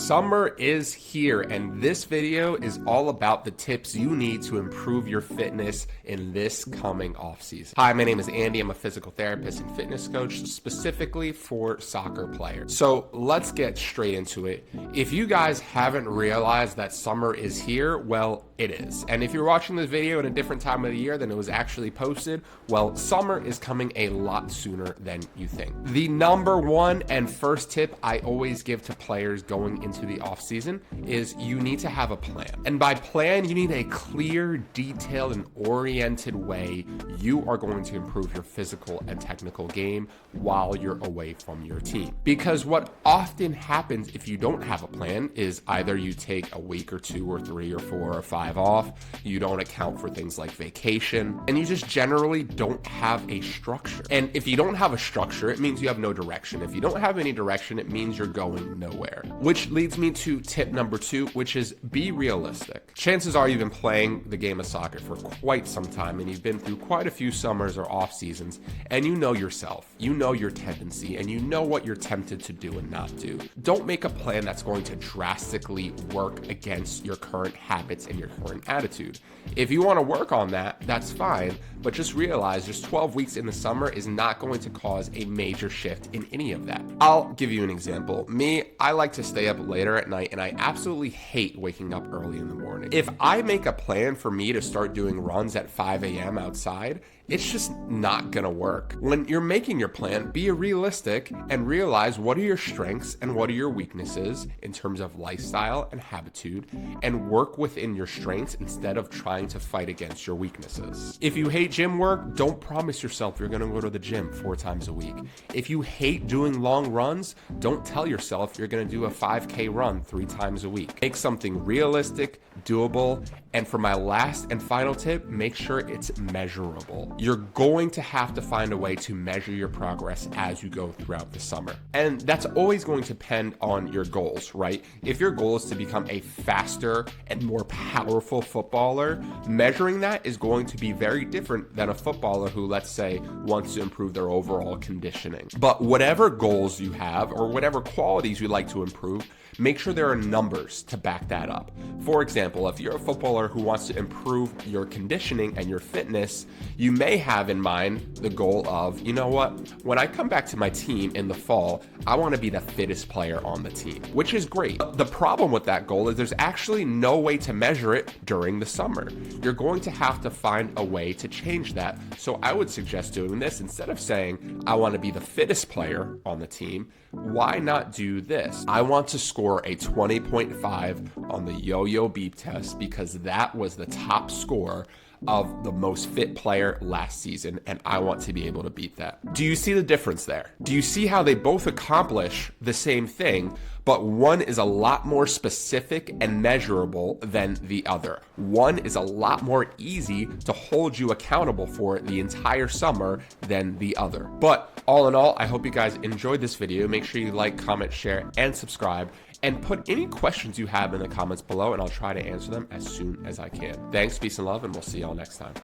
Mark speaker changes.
Speaker 1: Summer is here, and this video is all about the tips you need to improve your fitness in this coming off season. Hi, my name is Andy. I'm a physical therapist and fitness coach specifically for soccer players. So let's get straight into it. If you guys haven't realized that summer is here, well, it is. And if you're watching this video at a different time of the year than it was actually posted, well, summer is coming a lot sooner than you think. The number one and first tip I always give to players going into the off season is you need to have a plan. And by plan, you need a clear, detailed, and oriented way you are going to improve your physical and technical game while you're away from your team. Because what often happens if you don't have a plan is either you take a week or 2 or 3 or 4 or 5 off, you don't account for things like vacation, and you just generally don't have a structure. And if you don't have a structure, it means you have no direction. If you don't have any direction, it means you're going nowhere. Which leads me to tip number 2, which is be realistic. Chances are you've been playing the game of soccer for quite some time, and you've been through quite a few summers or off seasons, and you know yourself, you know your tendency, and you know what you're tempted to do and not do. Don't make a plan that's going to drastically work against your current habits and your current attitude. If you want to work on that, that's fine, but just realize just 12 weeks in the summer is not going to cause a major shift in any of that. I'll give you an example. Me, I like to stay up later at night, and I absolutely hate waking up early in the morning. If I make a plan for me to start doing runs at 5 a.m. outside, it's just not gonna work. When you're making your plan, be realistic and realize what are your strengths and what are your weaknesses in terms of lifestyle and habitude, and work within your strengths instead of trying to fight against your weaknesses. If you hate gym work, don't promise yourself you're gonna go to the gym 4 times a week. If you hate doing long runs, don't tell yourself you're gonna do a 5K run 3 times a week. Make something realistic, doable, and for my last and final tip, make sure it's measurable. You're going to have to find a way to measure your progress as you go throughout the summer. And that's always going to depend on your goals, right? If your goal is to become a faster and more powerful footballer, measuring that is going to be very different than a footballer who, let's say, wants to improve their overall conditioning. But whatever goals you have or whatever qualities you'd like to improve, make sure there are numbers to back that up. For example, if you're a footballer who wants to improve your conditioning and your fitness, you may have in mind the goal of, you know what, when I come back to my team in the fall, I want to be the fittest player on the team, which is great. The problem with that goal is there's actually no way to measure it during the summer. You're going to have to find a way to change that. So I would suggest doing this. Instead of saying, I want to be the fittest player on the team, why not do this? I want to score a 20.5 on the yo-yo beep test because that was the top score of the most fit player last season, and I want to be able to beat that. Do you see the difference there? Do you see how they both accomplish the same thing, but one is a lot more specific and measurable than the other? One is a lot more easy to hold you accountable for the entire summer than the other. But all in all, I hope you guys enjoyed this video. Make sure you like, comment, share, and subscribe. And put any questions you have in the comments below, and I'll try to answer them as soon as I can. Thanks, peace, and love, and we'll see y'all next time.